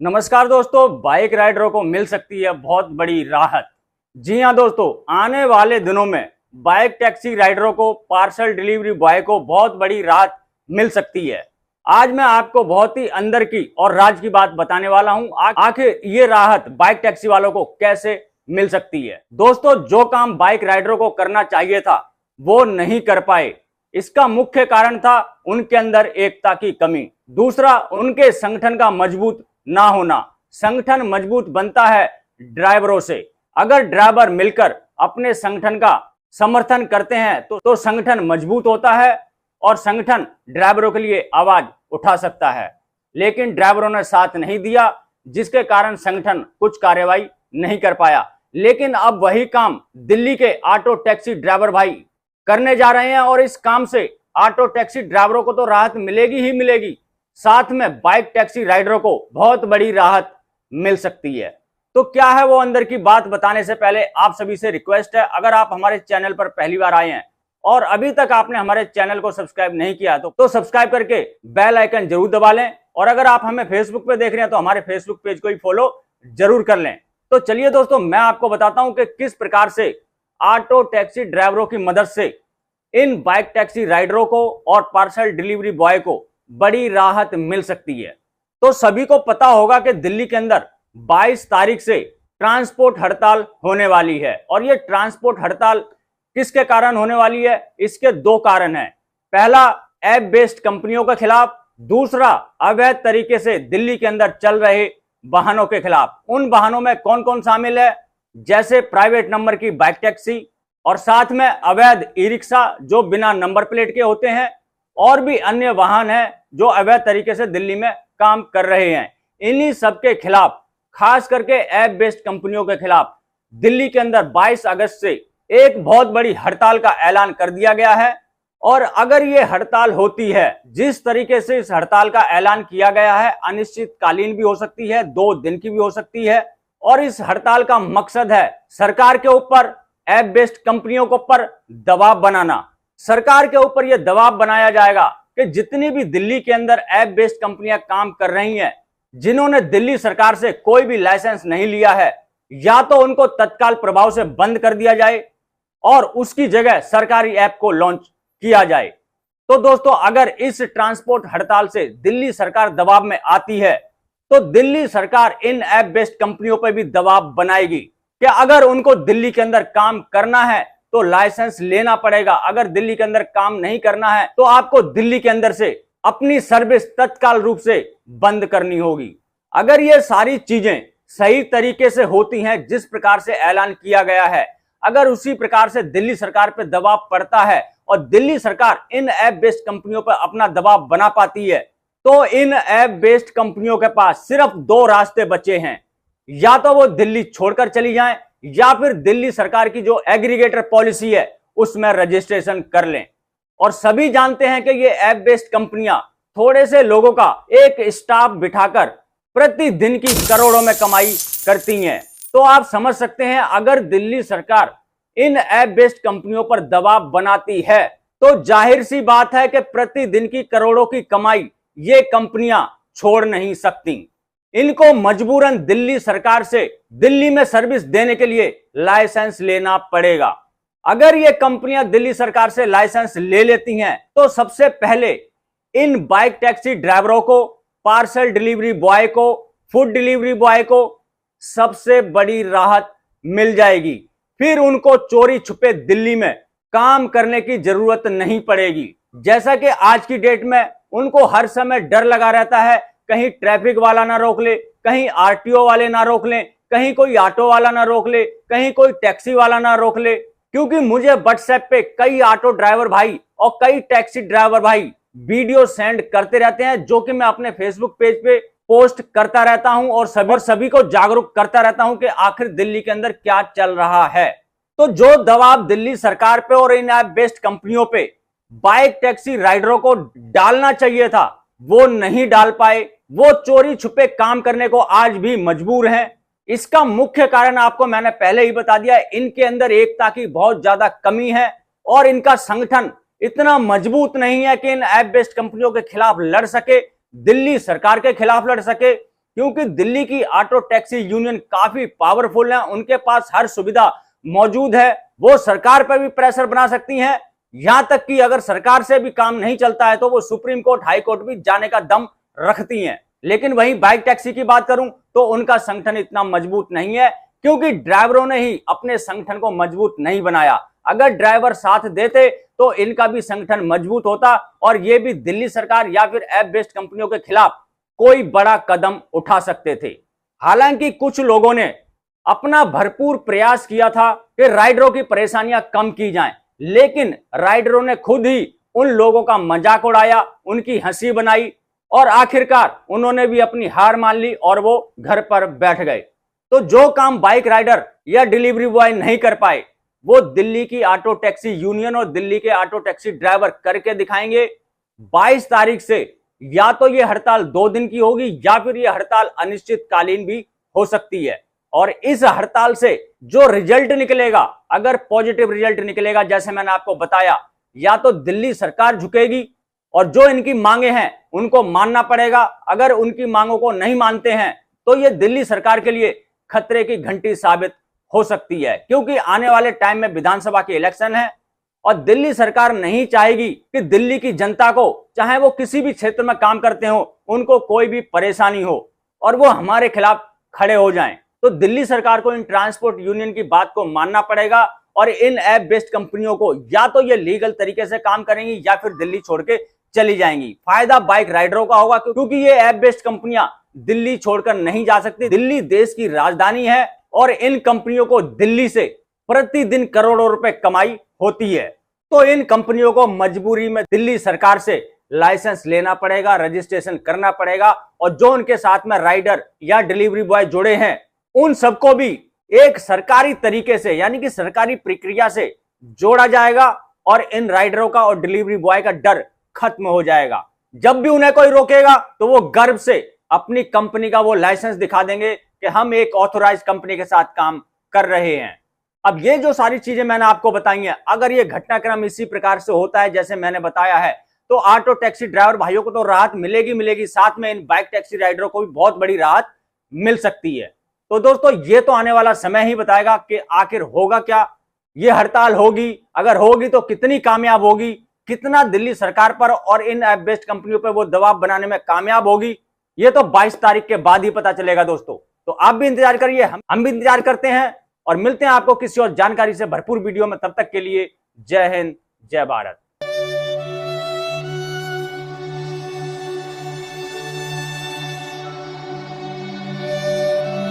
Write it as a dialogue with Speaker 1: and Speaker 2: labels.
Speaker 1: नमस्कार दोस्तों, बाइक राइडरों को मिल सकती है बहुत बड़ी राहत। जी हां दोस्तों, आने वाले दिनों में बाइक टैक्सी राइडरों को, पार्सल डिलीवरी बॉय को बहुत बड़ी राहत मिल सकती है। आज मैं आपको बहुत ही अंदर की और राज की बात बताने वाला हूं। आखिर ये राहत बाइक टैक्सी वालों को कैसे मिल सकती है। दोस्तों, जो काम बाइक राइडरों को करना चाहिए था वो नहीं कर पाए। इसका मुख्य कारण था उनके अंदर एकता की कमी। दूसरा, उनके संगठन का मजबूत ना होना। संगठन मजबूत बनता है ड्राइवरों से। अगर ड्राइवर मिलकर अपने संगठन का समर्थन करते हैं तो संगठन मजबूत होता है और संगठन ड्राइवरों के लिए आवाज उठा सकता है। लेकिन ड्राइवरों ने साथ नहीं दिया, जिसके कारण संगठन कुछ कार्रवाई नहीं कर पाया। लेकिन अब वही काम दिल्ली के ऑटो टैक्सी ड्राइवर भाई करने जा रहे हैं और इस काम से ऑटो टैक्सी ड्राइवरों को तो राहत मिलेगी ही मिलेगी, साथ में बाइक टैक्सी राइडरों को बहुत बड़ी राहत मिल सकती है। तो क्या है वो अंदर की बात बताने से पहले आप सभी से रिक्वेस्ट है, अगर आप हमारे चैनल पर पहली बार आए हैं और अभी तक आपने हमारे चैनल को सब्सक्राइब नहीं किया तो सब्सक्राइब करके बेल आइकन जरूर दबा लें। और अगर आप हमें फेसबुक पे देख रहे हैं तो हमारे फेसबुक पेज को ही फॉलो जरूर कर लें। तो चलिए दोस्तों, मैं आपको बताता हूं कि किस प्रकार से ऑटो टैक्सी ड्राइवरों की मदद से इन बाइक टैक्सी राइडरों को और पार्सल डिलीवरी बॉय को बड़ी राहत मिल सकती है। तो सभी को पता होगा कि दिल्ली के अंदर 22 तारीख से ट्रांसपोर्ट हड़ताल होने वाली है। और ये ट्रांसपोर्ट हड़ताल किसके कारण होने वाली है? इसके दो कारण हैं। पहला, ऐप बेस्ड कंपनियों के खिलाफ। दूसरा, अवैध तरीके से दिल्ली के अंदर चल रहे वाहनों के खिलाफ। उन वाहनों में कौन कौन शामिल है? जैसे प्राइवेट नंबर की बाइक टैक्सी और साथ में अवैध ई रिक्शा जो बिना नंबर प्लेट के होते हैं, और भी अन्य वाहन हैं जो अवैध तरीके से दिल्ली में काम कर रहे हैं। इन्हीं सब के खिलाफ, खास करके ऐप बेस्ड कंपनियों के खिलाफ दिल्ली के अंदर 22 अगस्त से एक बहुत बड़ी हड़ताल का ऐलान कर दिया गया है। और अगर ये हड़ताल होती है, जिस तरीके से इस हड़ताल का ऐलान किया गया है, अनिश्चितकालीन भी हो सकती है, 2 दिन की भी हो सकती है। और इस हड़ताल का मकसद है सरकार के ऊपर, ऐप बेस्ड कंपनियों के ऊपर दबाव बनाना। सरकार के ऊपर यह दबाव बनाया जाएगा कि जितनी भी दिल्ली के अंदर ऐप बेस्ड कंपनियां काम कर रही हैं, जिन्होंने दिल्ली सरकार से कोई भी लाइसेंस नहीं लिया है, या तो उनको तत्काल प्रभाव से बंद कर दिया जाए और उसकी जगह सरकारी ऐप को लॉन्च किया जाए। तो दोस्तों, अगर इस ट्रांसपोर्ट हड़ताल से दिल्ली सरकार दबाव में आती है तो दिल्ली सरकार इन ऐप बेस्ड कंपनियों पर भी दबाव बनाएगी कि अगर उनको दिल्ली के अंदर काम करना है तो लाइसेंस लेना पड़ेगा। अगर दिल्ली के अंदर काम नहीं करना है तो आपको दिल्ली के अंदर से अपनी सर्विस तत्काल रूप से बंद करनी होगी। अगर ये सारी चीजें सही तरीके से होती हैं, जिस प्रकार से ऐलान किया गया है, अगर उसी प्रकार से दिल्ली सरकार पर दबाव पड़ता है और दिल्ली सरकार इन ऐप बेस्ड कंपनियों पर अपना दबाव बना पाती है, तो इन ऐप बेस्ड कंपनियों के पास सिर्फ 2 रास्ते बचे हैं। या तो वो दिल्ली छोड़कर चली जाएं, या फिर दिल्ली सरकार की जो एग्रीगेटर पॉलिसी है उसमें रजिस्ट्रेशन कर लें। और सभी जानते हैं कि ये ऐप बेस्ड कंपनियां थोड़े से लोगों का एक स्टाफ बिठाकर प्रतिदिन की करोड़ों में कमाई करती हैं। तो आप समझ सकते हैं, अगर दिल्ली सरकार इन ऐप बेस्ड कंपनियों पर दबाव बनाती है तो जाहिर सी बात है कि प्रतिदिन की करोड़ों की कमाई ये कंपनियां छोड़ नहीं सकती। इनको मजबूरन दिल्ली सरकार से दिल्ली में सर्विस देने के लिए लाइसेंस लेना पड़ेगा। अगर ये कंपनियां दिल्ली सरकार से लाइसेंस ले लेती हैं तो सबसे पहले इन बाइक टैक्सी ड्राइवरों को, पार्सल डिलीवरी बॉय को, फूड डिलीवरी बॉय को सबसे बड़ी राहत मिल जाएगी। फिर उनको चोरी छुपे दिल्ली में काम करने की जरूरत नहीं पड़ेगी। जैसा कि आज की डेट में उनको हर समय डर लगा रहता है, कहीं ट्रैफिक वाला ना रोक ले, कहीं आरटीओ वाले ना रोक ले, कहीं कोई ऑटो वाला ना रोक ले, कहीं कोई टैक्सी वाला ना रोक ले। क्योंकि मुझे व्हाट्सएप पे कई ऑटो ड्राइवर भाई और कई टैक्सी ड्राइवर भाई वीडियो सेंड करते रहते हैं, जो कि मैं अपने फेसबुक पेज पे पोस्ट करता रहता हूं और सभी को जागरूक करता रहता हूं कि आखिर दिल्ली के अंदर क्या चल रहा है। तो जो दबाव दिल्ली सरकार पे और इन ऐप बेस्ड कंपनियों पे बाइक टैक्सी राइडरों को डालना चाहिए था, वो नहीं डाल पाए। वो चोरी छुपे काम करने को आज भी मजबूर हैं। इसका मुख्य कारण आपको मैंने पहले ही बता दिया, इनके अंदर एकता की बहुत ज्यादा कमी है और इनका संगठन इतना मजबूत नहीं है कि इन ऐप बेस्ड कंपनियों के खिलाफ लड़ सके, दिल्ली सरकार के खिलाफ लड़ सके, क्योंकि दिल्ली की ऑटो टैक्सी यूनियन काफी पावरफुल है, उनके पास हर सुविधा मौजूद है। वो सरकार पर भी प्रेशर बना सकती हैं, यहां तक कि अगर सरकार से भी काम नहीं चलता है तो वो सुप्रीम कोर्ट, हाई कोर्ट भी जाने का दम रखती हैं। लेकिन वहीं बाइक टैक्सी की बात करूं तो उनका संगठन इतना मजबूत नहीं है, क्योंकि ड्राइवरों ने ही अपने संगठन को मजबूत नहीं बनाया। अगर ड्राइवर साथ देते तो इनका भी संगठन मजबूत होता और ये भी दिल्ली सरकार या फिर ऐप बेस्ड कंपनियों के खिलाफ कोई बड़ा कदम उठा सकते थे। हालांकि कुछ लोगों ने अपना भरपूर प्रयास किया था कि राइडरों की परेशानियां कम की जाएं, लेकिन राइडरों ने खुद ही उन लोगों का मजाक उड़ाया, उनकी हंसी बनाई और आखिरकार उन्होंने भी अपनी हार मान ली और वो घर पर बैठ गए। तो जो काम बाइक राइडर या डिलीवरी बॉय नहीं कर पाए वो दिल्ली की ऑटो टैक्सी यूनियन और दिल्ली के ऑटो टैक्सी ड्राइवर करके दिखाएंगे। 22 तारीख से या तो ये हड़ताल 2 दिन की होगी या फिर ये हड़ताल अनिश्चितकालीन भी हो सकती है। और इस हड़ताल से जो रिजल्ट निकलेगा, अगर पॉजिटिव रिजल्ट निकलेगा जैसे मैंने आपको बताया, या तो दिल्ली सरकार झुकेगी और जो इनकी मांगे हैं उनको मानना पड़ेगा। अगर उनकी मांगों को नहीं मानते हैं तो ये दिल्ली सरकार के लिए खतरे की घंटी साबित हो सकती है, क्योंकि आने वाले टाइम में विधानसभा के इलेक्शन है और दिल्ली सरकार नहीं चाहेगी कि दिल्ली की जनता को, चाहे वो किसी भी क्षेत्र में काम करते हो, उनको कोई भी परेशानी हो और वो हमारे खिलाफ खड़े हो जाएं। तो दिल्ली सरकार को इन ट्रांसपोर्ट यूनियन की बात को मानना पड़ेगा और इन ऐप बेस्ड कंपनियों को या तो ये लीगल तरीके से काम करेंगी या फिर दिल्ली छोड़ के चली जाएंगी। फायदा बाइक राइडरों का होगा, क्योंकि ये ऐप बेस्ड कंपनियां दिल्ली छोड़कर नहीं जा सकती। दिल्ली देश की राजधानी है और इन कंपनियों को दिल्ली से प्रतिदिन करोड़ों रुपए कमाई होती है। तो इन कंपनियों को मजबूरी में दिल्ली सरकार से लाइसेंस लेना पड़ेगा, रजिस्ट्रेशन करना पड़ेगा और जो उनके साथ में राइडर या डिलीवरी बॉय जुड़े हैं उन सबको भी एक सरकारी तरीके से, यानी कि सरकारी प्रक्रिया से जोड़ा जाएगा और इन राइडरों का और डिलीवरी बॉय का डर खत्म हो जाएगा। जब भी उन्हें कोई रोकेगा तो वो गर्व से अपनी कंपनी का वो लाइसेंस दिखा देंगे कि हम एक ऑथोराइज कंपनी के साथ काम कर रहे हैं। अब ये जो सारी चीजें मैंने आपको बताई हैं, अगर ये घटनाक्रम इसी प्रकार से होता है जैसे मैंने बताया है तो ऑटो टैक्सी ड्राइवर भाइयों को तो राहत मिलेगी, साथ में इन बाइक टैक्सी राइडरों को भी बहुत बड़ी राहत मिल सकती है। तो दोस्तों ये तो आने वाला समय ही बताएगा कि आखिर होगा क्या, ये हड़ताल होगी, अगर होगी तो कितनी कामयाब होगी, कितना दिल्ली सरकार पर और इन ऐप बेस्ड कंपनियों पर वो दबाव बनाने में कामयाब होगी, ये तो 22 तारीख के बाद ही पता चलेगा दोस्तों। तो आप भी इंतजार करिए, हम भी इंतजार करते हैं और मिलते हैं आपको किसी और जानकारी से भरपूर वीडियो में। तब तक के लिए जय हिंद, जय भारत।